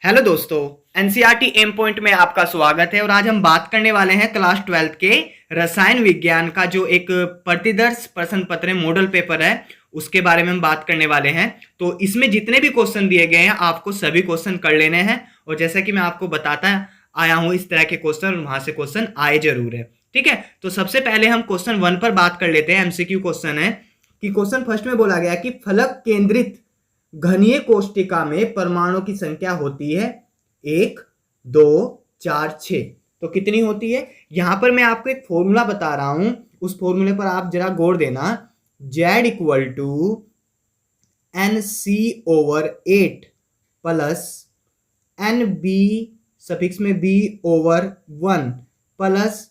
Hello दोस्तों, NCERT M point में आपका स्वागत है। और आज हम बात करने वाले हैं क्लास 12 के रसायन विज्ञान का जो एक प्रतिदर्श प्रश्न पत्र है, मॉडल पेपर है, उसके बारे में हम बात करने वाले हैं। तो इसमें जितने भी क्वेश्चन दिए गए हैं आपको सभी क्वेश्चन कर लेने हैं। और जैसा कि मैं आपको बताता आया हूं, इस तरह के क्वेश्चन वहां से क्वेश्चन आए जरूर है। ठीक है, तो सबसे पहले हम क्वेश्चन 1 पर बात कर लेते हैं। एमसीक्यू क्वेश्चन है कि क्वेश्चन फर्स्ट में बोला गया कि फलक केंद्रित घनीय कोष्टिका में परमाणु की संख्या होती है 1, 2, 4, 6। तो कितनी होती है? यहां पर मैं आपको एक फॉर्मूला बता रहा हूं, उस फॉर्मूले पर आप जरा गौर देना। Z equal to NC/8 plus NB suffix में B/1 प्लस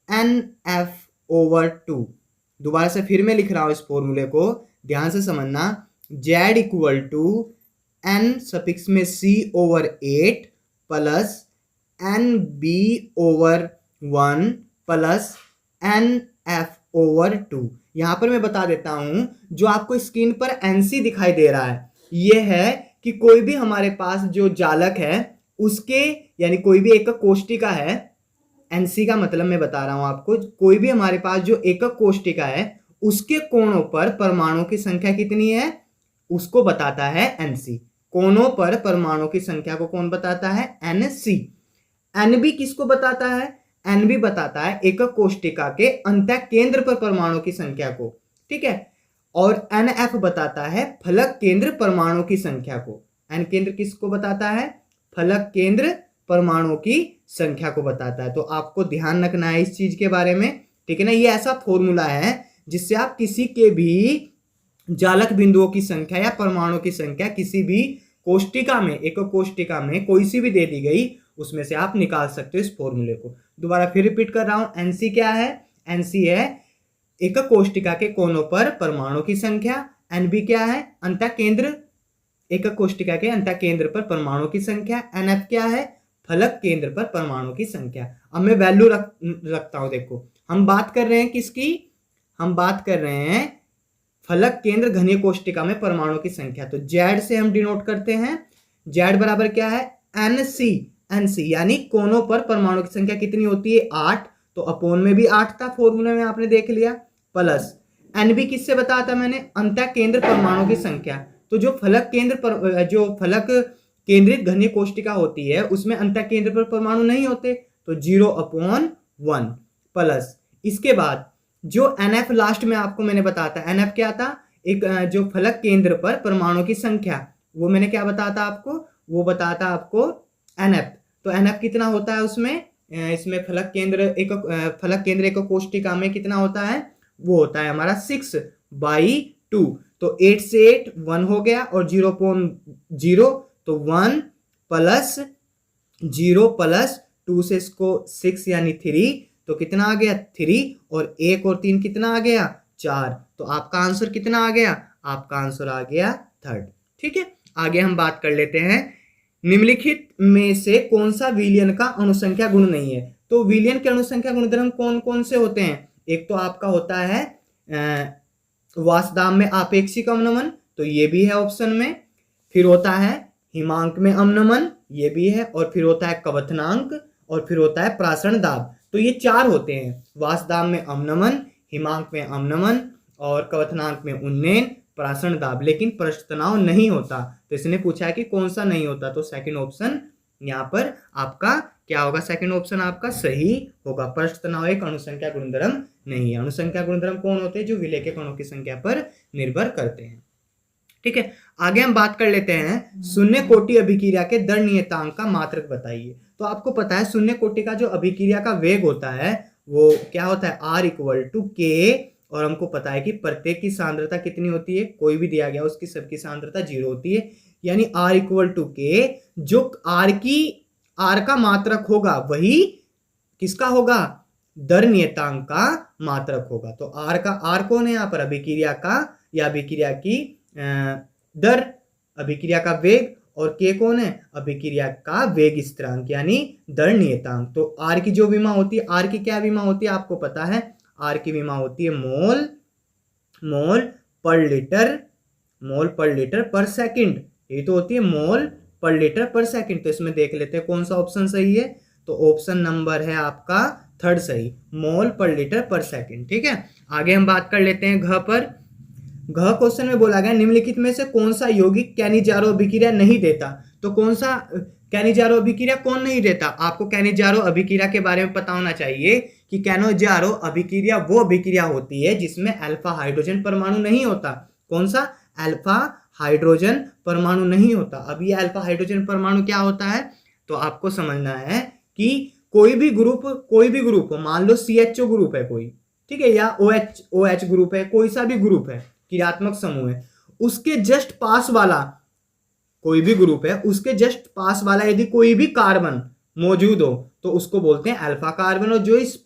NF/2। दोबारा से फिर मैं लिख रहा हूं इस फॉर्मूले को, ध्यान से समझना। Z equal to N suffix में C/8 plus NB/1 plus NF/2। यहां पर मैं बता देता हूं, जो आपको स्क्रीन पर NC दिखाई दे रहा है, यह है कि कोई भी हमारे पास जो जालक है उसके, यानी कोई भी एकक कोष्टिका है। NC का मतलब मैं बता रहा हूं आपको, कोई भी हमारे पास जो एकक कोष्टिका है उसके कोणों पर परमाणु की संख्या कितनी है उसको बताता है NC। कोणों पर परमाणु की संख्या को कौन बताता है? NC। NB किसको बताता है? NB बताता है एकक कोष्टिका के अंतः केंद्र पर परमाणु की संख्या को। ठीक है, और NF बताता है फलक केंद्र परमाणु की संख्या को। N केंद्र किसको बताता है? फलक केंद्र परमाणु की संख्या को बताता है। तो आपको ध्यान रखना है इस चीज के बारे में। ठीक है ना, ये ऐसा फॉर्मूला है जिससे आप किसी के भी जालक बिंदुओं की संख्या या परमाणु की संख्या किसी भी कोष्टिका में, एकक कोष्टिका में कोई सी भी दे दी गई, उसमें से आप निकाल सकते हो इस फॉर्मूले को। दोबारा फिर रिपीट कर रहा हूं, NC क्या है? NC है एकक कोष्टिका के कोनों पर परमाणु की संख्या। NB क्या है? अंतः केंद्र, एकक कोष्टिका के अंतः केंद्र पर परमाणु की संख्या। NF क्या है? फलक केंद्र पर परमाणु की संख्या। अब मैं वैल्यू रखता हूं। देखो, हम बात कर रहे हैं किसकी? हम बात कर रहे हैं फलक केंद्र घनीय कोष्टिका में परमाणु की संख्या। तो Z से हम डिनोट करते हैं। Z बराबर क्या है? NC यानी कोनों पर परमाणु की संख्या कितनी होती है? 8। तो अपोन में भी 8 था, फॉर्मूले में आपने देख लिया। प्लस NB किससे बताया था मैंने? अंतः केंद्र परमाणु की संख्या। तो जो फलक केंद्र पर, जो फलक केंद्रित घनीय कोष्टिका होती है उसमें अंतः केंद्र पर परमाणु नहीं होते, तो 0/1 प्लस इसके बाद जो NF लास्ट में आपको मैंने बताया था। NF क्या था? एक जो फलक केंद्र पर परमाणु की संख्या, वो मैंने क्या बताया था आपको? वो बताया था आपको NF। तो NF कितना होता है उसमें? इसमें फलक केंद्र एक कोष्टिका में कितना होता है? वो होता है हमारा 6/2। तो 8 से 8 1 हो गया और 0.0, तो 1 प्लस 0 प्लस 2 से इसको 6 यानी 3, तो कितना आ गया? 3। और 1 और 3 कितना आ गया? 4। तो आपका आंसर कितना आ गया? आपका आंसर आ गया 3rd। ठीक है, आगे हम बात कर लेते हैं, निम्नलिखित में से कौन सा विलयन का अनुसंख्या गुण नहीं है? तो विलयन के अनुसंख्या गुणधर्म कौन कौन से होते हैं? एक तो आपका होता है वाष्पदाब में आपेक्षिक अवनमन, तो ये भी है ऑप्शन में। फिर होता है हिमांक में अवनमन, ये भी है। और फिर होता है कवथनांक, और फिर होता है प्रासरण दाब। तो ये 4 होते हैं, वाष्पदाब में अवनमन, हिमांक में अवनमन और कवथनांक में उन्नयन, प्रासरण दाब। लेकिन पृष्ठ तनाव नहीं होता, तो इसने पूछा है कि कौन सा नहीं होता, तो सेकंड ऑप्शन यहाँ पर आपका क्या होगा? सेकंड ऑप्शन आपका सही होगा। पृष्ठ तनाव एक अनुसंख्या गुणधर्म नहीं है। अनुसंख्या गुणधर्म कौन होते हैं? जो विलय के कणों की संख्या पर निर्भर करते हैं। ठीक है, आगे हम बात कर लेते हैं शून्य कोटि अभिक्रिया के दर नियतांक का मात्रक बताइए। तो आपको पता है शून्य कोटि का जो अभिक्रिया का वेग होता है वो क्या होता है? R equal to K। और हमको पता है कि प्रत्येक की सांद्रता कितनी होती है? कोई भी दिया गया उसकी सबकी सांद्रता 0 होती है, यानी R इक्वल टू K। जो R का मात्रक होगा वही किसका होगा? दर नियतांक का मात्रक होगा। तो R कौन है यहाँ पर? अभिक्रिया का या अभिक्रिया की दर, अभिक्रिया का वेग। और K कौन है? अभिक्रिया का वेग स्थिरांक यानी दर नियतांक। तो R की जो विमा होती है, R की क्या विमा होती है आपको पता है? R की विमा होती है मोल पर लीटर पर सेकंड। ये तो होती है मोल पर लीटर पर सेकंड। तो इसमें देख लेते हैं कौन सा ऑप्शन सही है। तो ऑप्शन नंबर है आपका थर्ड सही, मोल पर लीटर पर सेकंड। ठीक है, आगे हम बात कर लेते हैं घ पर। घ क्वेश्चन में बोला गया निम्नलिखित में से कौन सा यौगिक कैनिजारो अभिक्रिया नहीं देता। तो कौन सा कैनिजारो अभिक्रिया कौन नहीं देता? आपको कैनिजारो अभिक्रिया के बारे में पता होना चाहिए कि कैनिजारो अभिक्रिया वो अभिक्रिया होती है जिसमें अल्फा हाइड्रोजन परमाणु नहीं होता। कौन सा? अल्फा हाइड्रोजन परमाणु नहीं होता। अब ये अल्फा हाइड्रोजन परमाणु क्या होता है? तो आपको समझना है कि कोई भी ग्रुप मान लो CHO ग्रुप है कोई, ठीक है, या OH ग्रुप है, कोई सा भी ग्रुप है, क्रियात्मक समूह है, उसके जस्ट पास वाला कोई भी ग्रुप है, उसके जस्ट पास वाला यदि कोई भी कार्बन मौजूद हो तो उसको बोलते हैं अल्फा कार्बन, और जो इस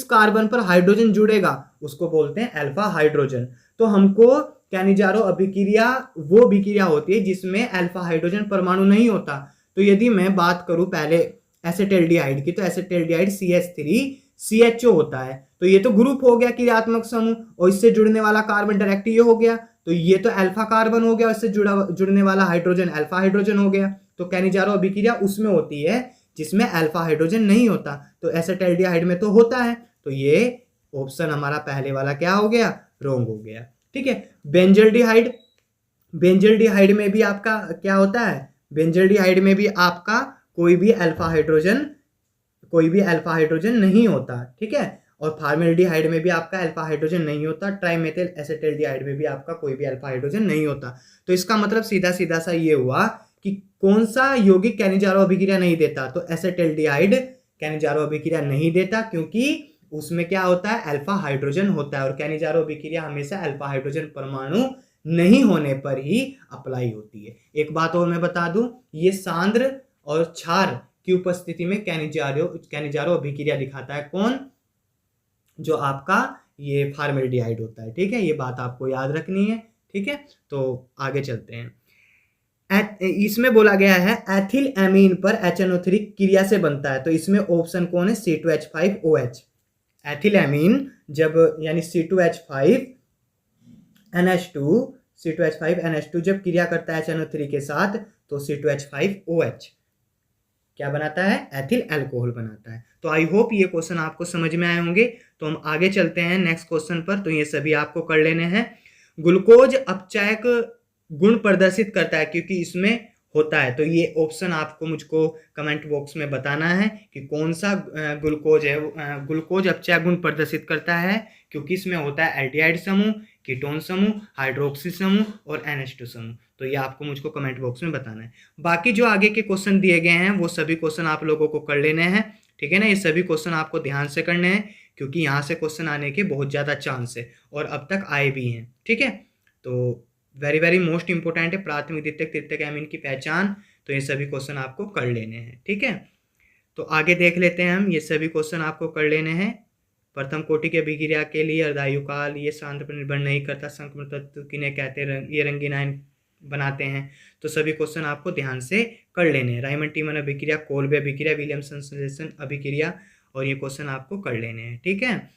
कार्बन पर हाइड्रोजन जुड़ेगा उसको बोलते हैं अल्फा हाइड्रोजन। तो हमको कैनिजारो अभिक्रिया वो अभिक्रिया होती है जिसमें अल्फा हाइड्रोजन परमाणु नहीं होता। तो यदि मैं बात करूं पहले एसिटिल्डिहाइड की, तो एसिटिल्डिहाइड CH3CHO होता है। तो ये तो ग्रुप हो गया क्रियात्मक समूह, और इससे जुड़ने वाला कार्बन डायरेक्ट ये हो गया, तो ये तो अल्फा कार्बन हो गया, इससे जुड़ने वाला हाइड्रोजन अल्फा हाइड्रोजन हो गया। तो कैनिजारो अभिक्रिया उसमें होती है जिसमें अल्फा हाइड्रोजन नहीं होता। तो एसिटिल्डिहाइड में तो होता है। तो ये ऑप्शन हमारा पहले वाला क्या हो गया? रॉन्ग हो गया। ठीक है, बेंजल्डिहाइड में भी आपका क्या होता है? बेंजल्डिहाइड में भी आपका कोई भी अल्फा हाइड्रोजन नहीं होता। ठीक है, और फॉर्मेल्डिहाइड में भी आपका अल्फा हाइड्रोजन नहीं होता। ट्राइमेथिल एसिटिल्डिहाइड में भी आपका कोई भी अल्फा हाइड्रोजन नहीं होता। तो इसका मतलब सीधा सीधा सा ये हुआ कि कौन सा यौगिक कैनिजारो अभिक्रिया नहीं देता? तो एसिटिल्डिहाइड कैनिजारो अभिक्रिया नहीं देता, क्योंकि उसमें क्या होता है? अल्फा हाइड्रोजन होता है, और कैनिजारो अभिक्रिया हमेशा अल्फा हाइड्रोजन परमाणु नहीं होने पर ही अप्लाई होती है। एक बात और मैं बता दूं, ये सांद्र और क्षार की उपस्थिति में कैनिजारो अभिक्रिया दिखाता है। कौन? जो आपका ये फॉर्मेल्डिहाइड होता है। ठीक है, ये बात आपको याद रखनी है। ठीक है, तो आगे चलते हैं। इसमें बोला गया है एथिल एमीन पर HNO3 क्रिया से बनता है। तो इसमें ऑप्शन कौन है? C2H5OH। एथिल एमीन जब यानी C2H5NH2 जब क्रिया करता है HNO3 के साथ, तो C2H5OH क्या बनाता है? एथिल अल्कोहल बनाता है। तो आई होप ये क्वेश्चन आपको समझ में आए होंगे। तो हम आगे चलते हैं नेक्स्ट क्वेश्चन पर। तो ये सभी आपको कर लेने हैं। ग्लूकोज अपचायक गुण प्रदर्शित करता है, क्योंकि इसमें होता है। तो ये ऑप्शन आपको मुझको कमेंट बॉक्स में बताना है कि कौन सा ग्लूकोज है, ग्लूकोज अपचायक गुण प्रदर्शित करता है, क्योंकि इसमें होता है एल्डिहाइड समूह, कीटोन समूह, हाइड्रोक्सी समूह और NH2 समूह। तो ये आपको मुझको कमेंट बॉक्स में बताना है। बाकी जो आगे के क्वेश्चन दिए गए हैं वो सभी क्वेश्चन आप लोगों को कर लेने हैं। ठीक है ना, ये सभी क्वेश्चन आपको ध्यान से करने हैं, क्योंकि यहाँ से क्वेश्चन आने के बहुत ज़्यादा चांस है और अब तक आए भी हैं। ठीक है, तो वेरी वेरी मोस्ट इंपोर्टेंट है प्राथमिक द्वितीयक तृतीयक एमीन की पहचान। तो ये सभी क्वेश्चन आपको कर लेने हैं। ठीक है, तो आगे देख लेते हैं हम। ये सभी क्वेश्चन आपको कर लेने हैं। प्रथम कोटि के अभिक्रिया के लिए अर्धायु काल ये सांद्र पर निर्भर नहीं करता। संक्रमण तत्व किन्हें कहते हैं? ये रंगीन आयन बनाते हैं। तो सभी क्वेश्चन आपको ध्यान से कर लेने हैं। रायमंड टीमन अभिक्रिया, कोल्बे अभिक्रिया, विलियमसन संश्लेषण अभिक्रिया, और ये क्वेश्चन आपको कर लेने हैं। ठीक है,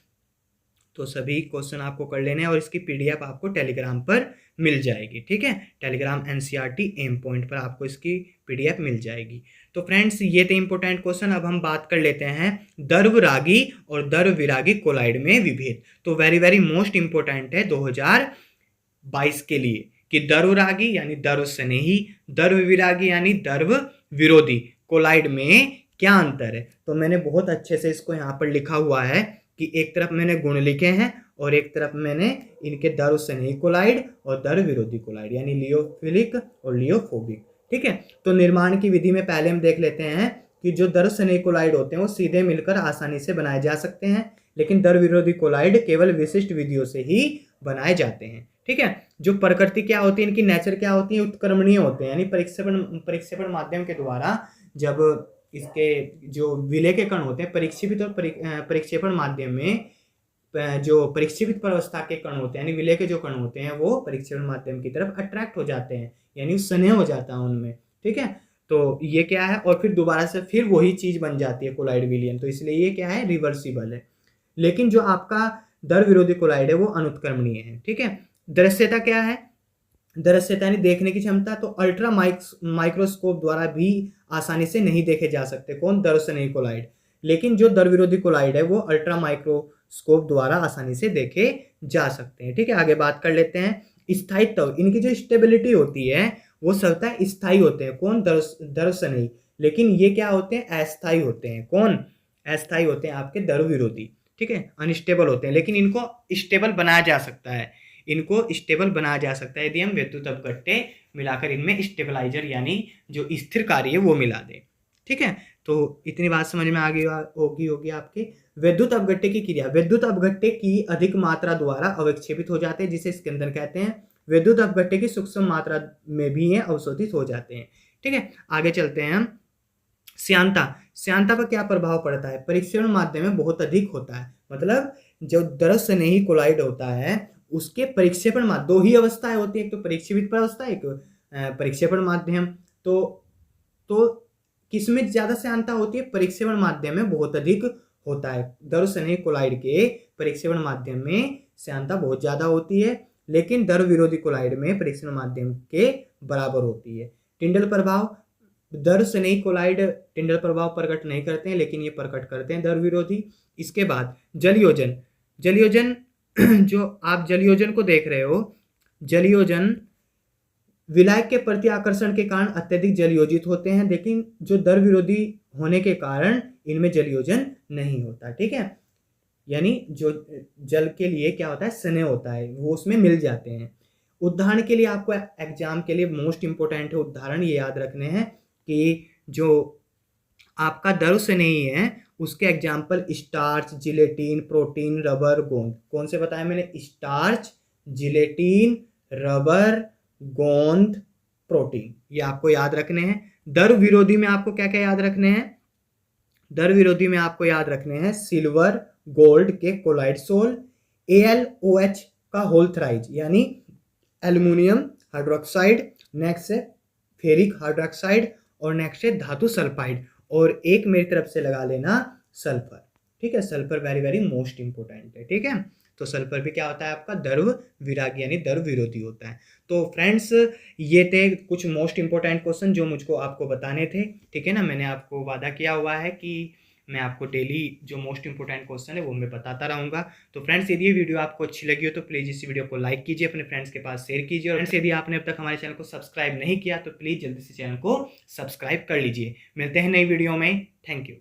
तो सभी क्वेश्चन आपको कर लेने हैं, और इसकी PDF आपको टेलीग्राम पर मिल जाएगी। ठीक है, टेलीग्राम NCERT एम पॉइंट पर आपको इसकी PDF मिल जाएगी। तो फ्रेंड्स, ये थे इंपॉर्टेंट क्वेश्चन। अब हम बात कर लेते हैं द्रव्यरागी और द्रव्यविरागी कोलाइड में विभेद। तो वेरी वेरी मोस्ट इंपॉर्टेंट है 2022 के लिए कि द्रव्यरागी यानी द्रव्य स्नेही, द्रव्यविरागी यानी द्रव्य विरोधी कोलाइड में क्या अंतर है। तो मैंने बहुत अच्छे से इसको यहाँ पर लिखा हुआ है कि एक तरफ मैंने गुण लिखे हैं और एक तरफ मैंने इनके द्रव्य स्नेही कोलाइड और द्रव्य विरोधी कोलाइड यानी लियोफिलिक और लियोफोबिक। ठीक है, तो निर्माण की विधि में पहले हम देख लेते हैं कि जो द्रव्य स्नेही कोलाइड होते हैं वो सीधे मिलकर आसानी से बनाए जा सकते हैं, लेकिन द्रव्य विरोधी कोलाइड केवल विशिष्ट विधियों से ही बनाए जाते हैं। ठीक है, जो प्रकृति क्या होती है, इनकी नेचर क्या होती है? उत्क्रमणीय होते हैं, यानी परिक्षेपण माध्यम के द्वारा जब इसके जो विलय के कण होते हैं परिक्षेपित और परिक्षेपण माध्यम में जो परिक्षेपित प्रावस्था के कण होते हैं यानी विलय के जो कण होते हैं वो परिक्षेपण माध्यम की तरफ अट्रैक्ट हो जाते हैं, यानी स्नेह हो जाता है उनमें। ठीक है, तो ये क्या है, और फिर दोबारा से फिर वही चीज बन जाती है कोलाइड विलयन। तो इसलिए ये क्या है? रिवर्सिबल है। लेकिन जो आपका द्रव्य विरोधी कोलाइड है वो अनुत्क्रमणीय है। ठीक है, दृश्यता क्या है? दृश्यता यानी देखने की क्षमता, तो अल्ट्रा माइक्रोस्कोप द्वारा भी आसानी से नहीं देखे जा सकते। कौन? दर्श नहीं कोलाइड। लेकिन जो दर विरोधी कोलाइड है वो अल्ट्रा माइक्रोस्कोप द्वारा आसानी से देखे जा सकते हैं। ठीक है, आगे बात कर लेते हैं। स्थायित्व, इनकी जो स्टेबिलिटी होती है वो सतह स्थायी होते हैं। कौन? दर्श नहीं। लेकिन ये क्या होते हैं? अस्थायी होते हैं। कौन? अस्थायी होते हैं आपके दर विरोधी। ठीक है, अनस्टेबल होते हैं, लेकिन इनको स्टेबल बनाया जा सकता है। इनको स्टेबल बनाया जा सकता है यदि हम विद्युत अपघट्टे मिलाकर इनमें स्टेबलाइजर यानी जो स्थिर कार्य है वो मिला दें। ठीक है, तो इतनी बात समझ में आ गई होगी आपके। विद्युत अपघट्टे की क्रिया, विद्युत अपघट्टे की अधिक मात्रा द्वारा अवक्षेपित हो जाते हैं, जिसे इसके अंदर कहते हैं। विद्युत अपघट्टे की सूक्ष्म मात्रा में भी ये अवशोषित हो जाते हैं। ठीक है, आगे चलते हैं हम। श्यानता, श्यानता पर क्या प्रभाव पड़ता है? परीक्षण माध्यम में बहुत अधिक होता है। मतलब जो दृश्य नहीं कोलाइड होता है उसके परिक्षेपण माध्यम, दो ही अवस्थाएं होती है, एक तो परिक्षेपित अवस्था, एक परिक्षेपण माध्यम। तो किसमें ज्यादा श्यानता होती है? परिक्षेपण माध्यम में बहुत अधिक होता है। दृश्य नहीं कोलाइड के परिक्षेपण माध्यम में श्यानता बहुत ज्यादा होती है, लेकिन दर विरोधी कोलाइड में परिक्षेपण माध्यम के बराबर होती है। टिंडल प्रभाव, दर्श नहीं कोलाइड टिंडल प्रभाव प्रकट नहीं करते हैं, लेकिन ये प्रकट करते हैं दर विरोधी। इसके बाद जलयोजन, जलयोजन जो आप जलयोजन को देख रहे हो, जलयोजन विलायक के प्रति आकर्षण के कारण अत्यधिक जलयोजित होते हैं, लेकिन जो दर विरोधी होने के कारण इनमें जलयोजन नहीं होता। ठीक है, यानी जो जल के लिए क्या होता है? स्नेह होता है, वो उसमें मिल जाते हैं। उदाहरण के लिए आपको एग्जाम के लिए मोस्ट इंपोर्टेंट है उदाहरण ये याद रखने हैं कि जो आपका दर्श नहीं है उसके example starch, gelatin, protein, rubber, गोंद। कौन से बताया मैंने? स्टार्च, जिलेटिन, रबर, गोंद, प्रोटीन, ये आपको याद रखने हैं। दर विरोधी में आपको क्या क्या याद रखने हैं? दर विरोधी में आपको याद रखने हैं सिल्वर गोल्ड के कोलाइड सोल, AlOH का होल थ्राइज यानी एल्युमिनियम हाइड्रोक्साइड, नेक्स्ट है फेरिक हाइड्रोक्साइड, और नेक्स्ट है धातु सल्फाइड, और एक मेरी तरफ से लगा लेना सल्फर। ठीक है, sulphur very very most important है। ठीक है, तो सल्फर भी क्या होता है आपका? दर्व विरागी यानी दर विरोधी होता है। तो फ्रेंड्स ये थे कुछ मोस्ट इंपोर्टेंट क्वेश्चन जो मुझको आपको बताने थे। ठीक है ना, मैंने आपको वादा किया हुआ है कि मैं आपको डेली जो मोस्ट इंपोर्टेंट क्वेश्चन है वो मैं बताता रहूँगा। तो फ्रेंड्स यदि ये वीडियो आपको अच्छी लगी हो तो प्लीज़ इस वीडियो को लाइक कीजिए, अपने फ्रेंड्स के पास शेयर कीजिए, और फ्रेंड्स यदि आपने अब तक हमारे चैनल को सब्सक्राइब नहीं किया तो प्लीज़ जल्दी से चैनल को सब्सक्राइब कर लीजिए। मिलते हैं नई वीडियो में। Thank you.